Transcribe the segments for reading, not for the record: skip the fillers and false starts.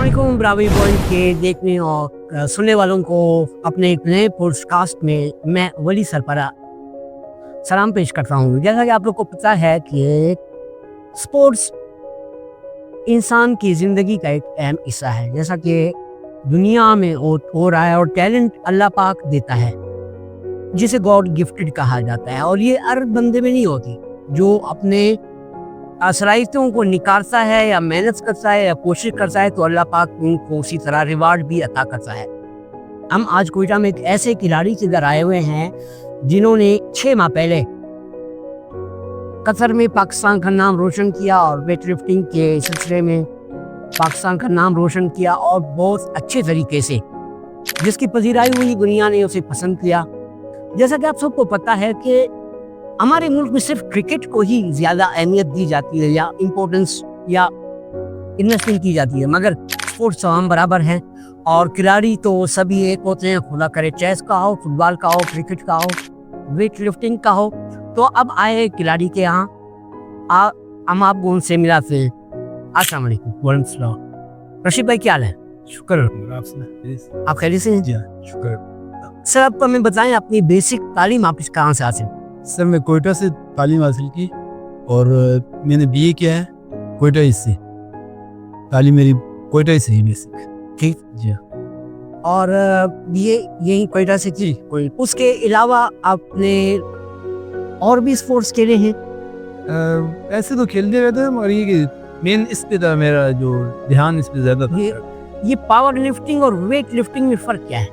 अस्सलामुअलैकुम ब्रावी पॉइंट के देखने और सुनने वालों को अपने एक नए पॉडकास्ट में मैं वली सरपरा सलाम पेश करता हूँ। जैसा कि आप लोग को पता है कि स्पोर्ट्स इंसान की ज़िंदगी का एक अहम हिस्सा है, जैसा कि दुनिया में हो रहा है, और टैलेंट अल्लाह पाक देता है जिसे गॉड गिफ्टेड कहा जाता है, और ये हर बंदे में नहीं होती। जो अपने सलाहियतों को निखारता है या मेहनत करता है या कोशिश करता है तो अल्लाह पाक उनको उसी तरह रिवार्ड भी अता करता है। हम आज कोयटा में एक ऐसे खिलाड़ी से इधर आए हुए हैं जिन्होंने 6 माह पहले कतर में पाकिस्तान का नाम रोशन किया और वेट लिफ्टिंग के सिलसिले में पाकिस्तान का नाम रोशन किया, और बहुत अच्छे तरीके से, जिसकी पजीराई हुई दुनिया ने उसे पसंद किया। जैसा कि आप सबको पता है कि हमारे मुल्क में सिर्फ क्रिकेट को ही ज़्यादा अहमियत दी जाती है या इम्पोर्टेंस या इन्वेस्टमेंट की जाती है, मगर स्पोर्ट्स हम बराबर हैं और खिलाड़ी तो सभी एक होते हैं, खुदा करे चेस का हो, फुटबॉल का हो, क्रिकेट का हो, वेट लिफ्टिंग का हो। तो अब आए खिलाड़ी के यहाँ, हम आपको उनसे मिलाते हैं। अस्सलाम वालेकुम। वालेकुम सलाम। रशीद भाई क्या हाल है? शुक्र, आप खैरियत से हैं? जी हाँ, शुक्र। सर आप हमें बताएं अपनी बेसिक तालीम आप कहाँ से हासिल? सर मैं कोयटा से तालीम हासिल की और मैंने बीए किया है कोयटा से। तालीम मेरी कोयटा से ही बेसिक। ठीक जी हाँ। और ये यही कोयटा से की? उसके अलावा आपने और भी स्पोर्ट्स खेले हैं? ऐसे तो खेलते रहते हैं, मगर ये कि मेन इस पे था, मेरा जो ध्यान इस पे ज़्यादा था। ये पावर लिफ्टिंग और वेट लिफ्टिंग में फ़र्क क्या है?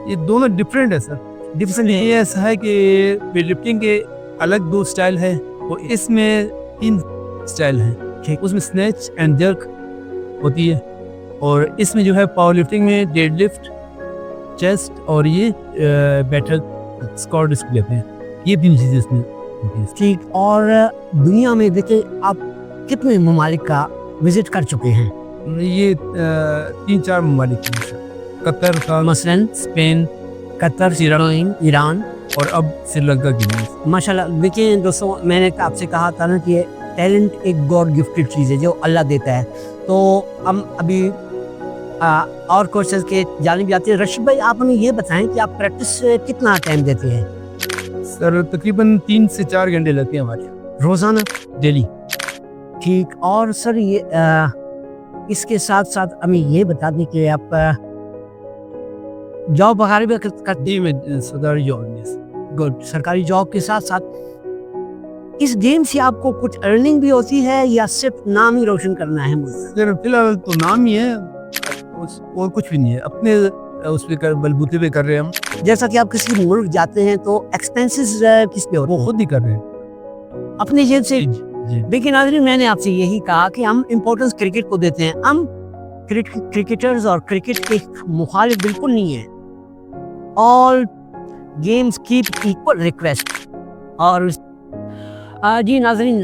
ये दोनों डिफरेंट है सर। डिफरेंट ये ऐसा है कि वेट लिफ्टिंग के अलग 2 स्टाइल है और इसमें 3 स्टाइल हैं। ठीक। उसमें स्नैच एंड जर्क होती है, और इसमें जो है पावर लिफ्टिंग में डेड लिफ्ट, चेस्ट और ये बैटल स्क्वाट इसको कहते हैं। ये 3 चीज़ें इसमें होती हैं। ठीक। और दुनिया में देखिए आप कितने ममालिक का विजिट कर चुके हैं? ये 3-4 ममालिक हैं। कतर का, मसलन स्पेन, कतर, ईरान और अब श्रीलंका की। माशाल्लाह। देखिए दोस्तों, मैंने आपसे कहा था ना कि टैलेंट एक गॉड गिफ्टेड चीज़ है जो अल्लाह देता है। तो हम अभी और कोर्सेज के जानिब जाते हैं। रशीद भाई आप हमें ये बताएं कि आप प्रैक्टिस कितना टाइम देते हैं? सर तकरीबन 3 से 4 घंटे लगते हैं हमारे रोज़ाना? डेली। ठीक। और सर ये इसके साथ साथ हमें ये बता दें कि आप जॉब वगैरह भी करते हैं? में सरकारी जॉब। गुड। सरकारी जॉब के साथ साथ इस गेम से आपको कुछ अर्निंग भी होती है या सिर्फ नाम ही रोशन करना है? सर फिलहाल तो नाम ही है, और कुछ भी नहीं है। अपने उस पे बलबूते पे कर रहे हैं हम। जैसा कि आप किसी मुल्क जाते हैं तो एक्सपेंसेस किस पे होते वो हैं? खुद ही कर रहे हैं अपनी जेब से? जी। लेकिन नाज़रीन, मैंने आपसे यही कहा कि हम इम्पोर्टेंस क्रिकेट को देते हैं। हम क्रिकेटर्स और क्रिकेट के मुखालिफ बिल्कुल नहीं है। All games keep equal request. और जी नाज़रीन,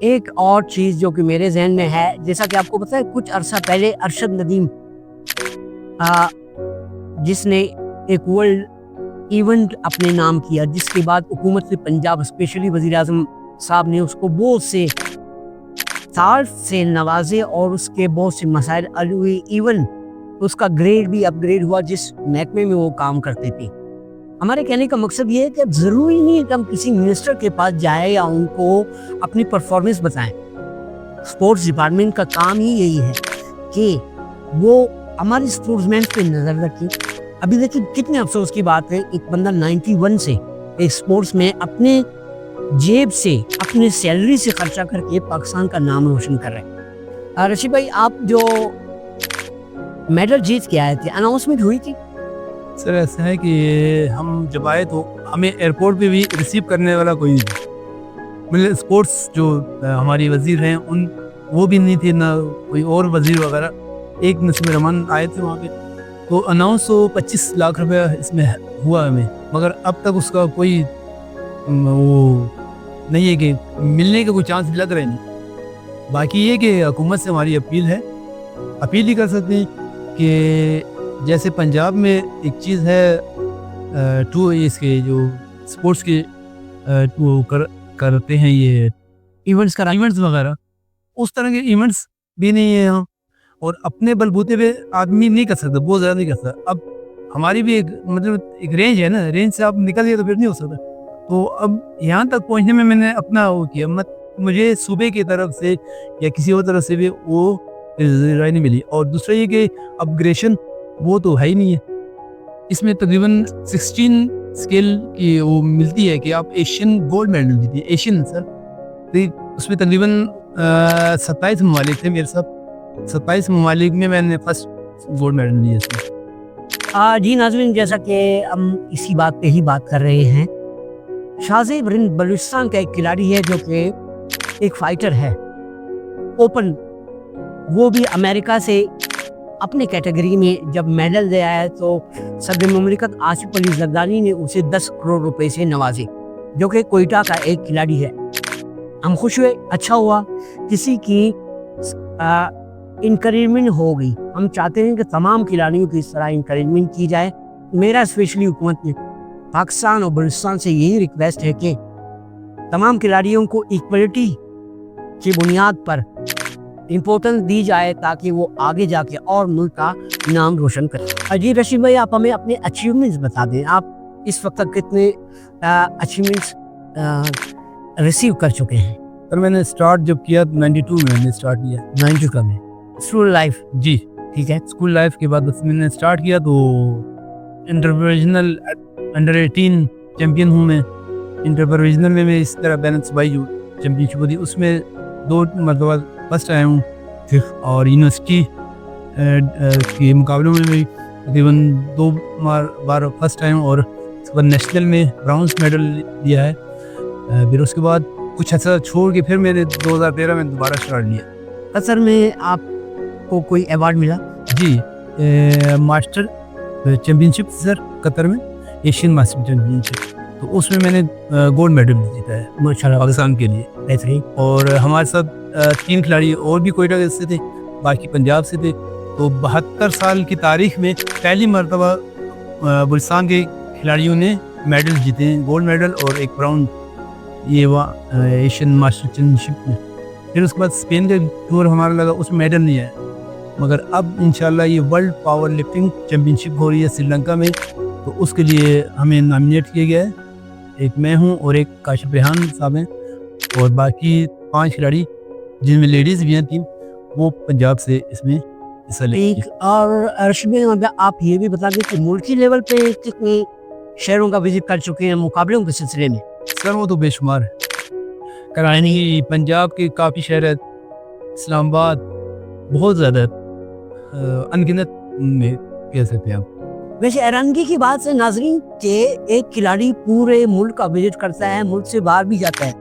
एक और चीज़ जो कि मेरे जहन में है, जैसा कि आपको पता है कुछ अरसा पहले अरशद नदीम जिसने एक वर्ल्ड इवेंट अपने नाम किया, जिसके बाद हुकूमत से पंजाब स्पेशली वज़ीर आज़म साहब ने उसको बहुत से साल से नवाजे और उसके बहुत से मसाइल हल हुए। इवन उसका ग्रेड भी अपग्रेड हुआ जिस महकमे में वो काम करते थे। हमारे कहने का मकसद ये है कि ज़रूरी नहीं है कि हम किसी मिनिस्टर के पास जाए या उनको अपनी परफॉर्मेंस बताएं। स्पोर्ट्स डिपार्टमेंट का काम ही यही है कि वो हमारे स्पोर्ट्समैन पे नज़र रखें। अभी देखिए कितने अफसोस की बात है, एक बंदा 91 से एक स्पोर्ट्स में अपने जेब से, अपने सैलरी से खर्चा करके पाकिस्तान का नाम रोशन कर रहे हैं। रशीद भाई, आप जो मेडल जीत के आए थे, अनाउंसमेंट हुई थी? सर ऐसा है कि हम जब आए तो हमें एयरपोर्ट पे भी रिसीव करने वाला कोई नहीं था। मतलब स्पोर्ट्स जो हमारी वजीर हैं वो भी नहीं थे, ना कोई और वजीर वगैरह। एक नसीम रहमान आए थे वहाँ पे, तो अनाउंस तो 25 लाख रुपया इसमें हुआ हमें, मगर अब तक उसका कोई वो नहीं है कि मिलने का कोई चांस लग रहा नहीं। बाकी ये कि हुकूमत से हमारी अपील है, अपील ही कर सकते हैं कि जैसे पंजाब में एक चीज़ है इसके जो स्पोर्ट्स के वो करते हैं ये इवेंट्स वगैरह, उस तरह के इवेंट्स भी नहीं है यहाँ। और अपने बलबूते पे आदमी नहीं कर सकता, बहुत ज़्यादा नहीं कर सकता। अब हमारी भी एक मतलब एक रेंज है ना, रेंज से आप निकल गए तो फिर नहीं हो सकता। तो अब यहाँ तक पहुँचने में मैंने अपना वो किया, मुझे सूबे की तरफ से या किसी और तरफ से भी वो राय नहीं मिली। और दूसरा ये कि अपग्रेशन वो तो है ही नहीं है इसमें। तकरीबन 16 स्केल की वो मिलती है कि आप एशियन गोल्ड मेडल जीतिए, एशियन सर। तो उसमें तकरीबन 27 ममालिक थे मेरे साथ, 27 ममालिक में मैंने फर्स्ट गोल्ड मेडल लिया इसमें। जी नाज़रीन, जैसा कि हम इसी बात पे ही बात कर रहे हैं, शाज़ेब रिंद बलूचिस्तान का एक खिलाड़ी है जो कि एक फाइटर है ओपन, वो भी अमेरिका से अपने कैटेगरी में जब मेडल ले आया तो सदर मुमलिकत आसिफ अली जरदारी ने उसे 10 करोड़ रुपए से नवाजे, जो कि कोयटा का एक खिलाड़ी है। हम खुश हुए, अच्छा हुआ, किसी की इंकरेजमेंट हो गई। हम चाहते हैं कि तमाम खिलाड़ियों की इस तरह इंकरेजमेंट की जाए। मेरा स्पेशली हुकूमत में पाकिस्तान और बलूचिस्तान से यही रिक्वेस्ट है कि तमाम खिलाड़ियों को इक्वलिटी की बुनियाद पर इम्पोर्टेंस दी जाए ताकि वो आगे जाके और मुल्क का नाम रोशन करें। अजी रशीद भाई, आप हमें अपने अचीवमेंट्स बता दें, आप इस वक्त तक कितने अचीवमेंट्स रिसीव कर चुके हैं? सर मैंने स्टार्ट जब किया 92 में मैंने स्टार्ट किया। 92 का में स्कूल लाइफ, जी ठीक है। स्कूल लाइफ के बाद बस मैंने स्टार्ट किया तो इंटर प्रोविजनल अंडर 18 चैम्पियन हूँ मैं। इंटर प्रोविजनल में मैं इस तरह बैलेंस बाई जो चैम्पियनशिप होती है उसमें 2 मरतबा फर्स्ट आया हूँ। और यूनिवर्सिटी के मुकाबलों में भी तकरीबन 2 बार फर्स्ट आया हूँ। और उसके बाद नेशनल में ब्राउन्स मेडल लिया है। फिर उसके बाद कुछ ऐसा छोड़ के फिर मैंने 2013 में दोबारा स्टार्ट लिया। असर में आपको कोई अवार्ड मिला? जी मास्टर चैम्पियनशिप सर कतर में, एशियन मास्टर चैम्पियनशिप, तो उसमें मैंने गोल्ड मेडल जीता है माशाल्लाह, पाकिस्तान के लिए। बेहतरीन। और हमारे साथ 3 खिलाड़ी और भी कोयटा से थे, बाकी पंजाब से थे। तो 72 साल की तारीख में पहली मरतबा बलूचिस्तान के खिलाड़ियों ने मेडल जीते हैं, गोल्ड मेडल और एक ब्राउन, ये वहाँ एशियन मास्टर चैम्पियनशिप में। फिर उसके बाद स्पेन का टूर हमारा लगा, उसमें मेडल नहीं आया। मगर अब इंशाल्लाह ये वर्ल्ड पावर लिफ्टिंग चैम्पियनशिप हो रही है श्रीलंका में, तो उसके लिए हमें नॉमिनेट किया गया है। एक मैं हूँ और एक काशिफ रेहान साहब हैं, और बाकी 5 खिलाड़ी जिनमें लेडीज़ भी हैं 3, वो पंजाब से इसमें हिस्सा लेंगे। ठीक। और अर्शद, आप ये भी बता दें कि मुल्की लेवल पे कितने शहरों का विजिट कर चुके हैं मुकाबलों के सिलसिले में? सर वो तो बेशुमार है, कराची, पंजाब के काफ़ी शहर है, इस्लामाबाद, बहुत ज़्यादा अनगिनत में कह सकते हैं आप। वैसे हैरानगी की बात है नाजरीन के एक खिलाड़ी पूरे मुल्क का विजिट करता है, मुल्क से बाहर भी जाता है।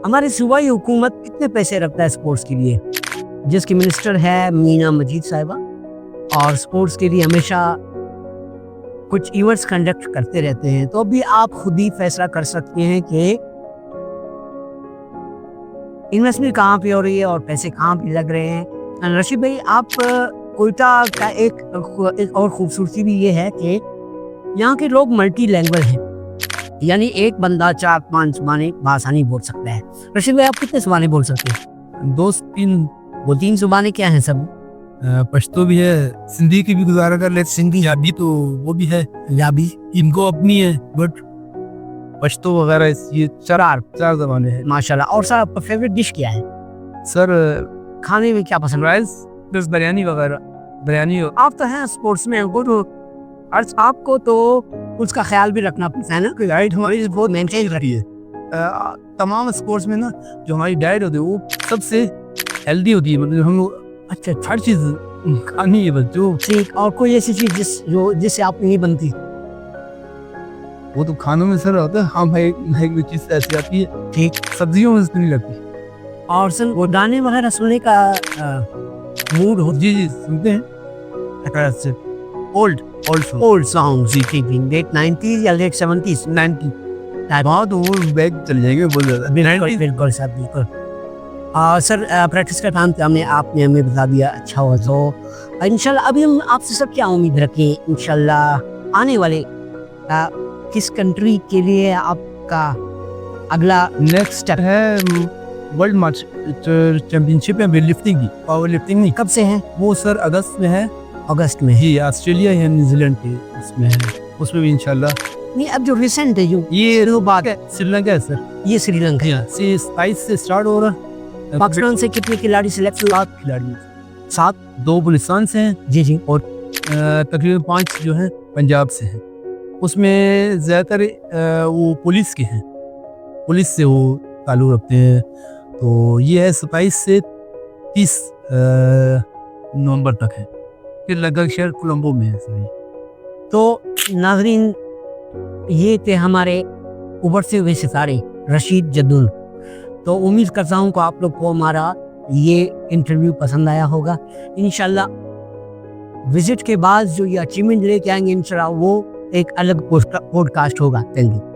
हमारी सूबाई हुकूमत कितने पैसे रखता है स्पोर्ट्स के लिए, जिसकी मिनिस्टर है मीना मजीद साहिबा, और स्पोर्ट्स के लिए हमेशा कुछ इवेंट्स कंडक्ट करते रहते हैं। तो अभी आप खुद ही फैसला कर सकते हैं कि इन्वेस्टमेंट कहाँ पे हो रही है और पैसे कहाँ पे लग रहे हैं। रशीद भाई, आप कोयटा का एक और खूबसूरती भी ये है कि यहाँ के लोग मल्टी लैंग्वेज हैं, यानी एक बंदा 4-5 ज़ुबानें बासानी बोल सकता है। रशीद भाई, आप कितने ज़ुबानें बोल सकते हैं? 2-3। वो 3 ज़ुबानें क्या हैं सब? पश्तो भी है, सिंधी की भी गुजारा कर लेते, सिंधी याबी तो वो भी है, याबी इनको अपनी है, बट पश्तो वगैरह ये 4 ज़बानें हैं माशाल्लाह। और सर, आपका फेवरेट डिश क्या है? सर खाने में क्या पसंद है? राइस प्लस बिरयानी वगैरह। बिरयानी आप तो हैं स्पोर्ट्स में, तो आपको तो उसका ख्याल भी रखना पड़ता है ना कि डाइट हमारी बहुत मेंटेन रही है। तमाम स्पोर्ट्स में ना जो हमारी डाइट होती है वो सबसे हेल्दी होती है, मतलब हम लोग अच्छा, हर चीज़ खानी है बस जो ठीक। और कोई ऐसी चीज़ जिससे आप नहीं बनती? वो तो खानों में सर होता है। हाँ भाई, एक चीज़ ऐसी आती है, ठीक। सब्जियों में नहीं लगती। और सर, वो गाने वगैरह सुनने का मूड हो? जी जी सुनते हैं। ओल्ड सॉन्ग जी, ठीक। लेट 90s या लेट 70s? 90 बहुत ओल्ड बैग चल जाएंगे बहुत ज़्यादा। बिल्कुल सर, बिल्कुल। सर, प्रैक्टिस का टाइम हमने आपने हमें बता दिया, अच्छा हुआ। तो इंशाल्लाह अभी हम आपसे सब क्या उम्मीद रखें इंशाल्लाह आने वाले किस कंट्री के लिए आपका अगला नेक्स्ट स्टेप है वर्ल्ड मार्च चैंपियनशिप है वेट लिफ्टिंग की, पावर लिफ्टिंग नहीं। कब से है? वो सर अगस्त में है अगस्त में है। जी, ऑस्ट्रेलिया या न्यूजीलैंड के उसमें है, उसमें भी इंशाल्लाह। नहीं, अब जो रिसेंट है, जो ये तो बात है श्रीलंका है सर, ये श्रीलंका है। यहाँ से 27 से स्टार्ट हो रहा है। पाकिस्तान से कितने खिलाड़ी सिलेक्ट हुए? 7 खिलाड़ी, 7। 2 बलूचिस्तान से हैं जी जी। और तकरीबन 5 जो हैं पंजाब से हैं। उसमें ज़्यादातर वो पुलिस के हैं, पुलिस से वो ताल्लुक़ रखते हैं। तो ये है 27 से 30 नवंबर तक है, फिर लगभग शहर कोलंबो में है सर। तो नाजरीन, ये थे हमारे उभरते हुए सितारे रशीद जद्दून। तो उम्मीद करता हूँ कि आप लोग को हमारा ये इंटरव्यू पसंद आया होगा। इंशाल्लाह विजिट के बाद जो ये अचीवमेंट लेके आएंगे इंशाल्लाह वो एक अलग पॉडकास्ट होगा। Thank you.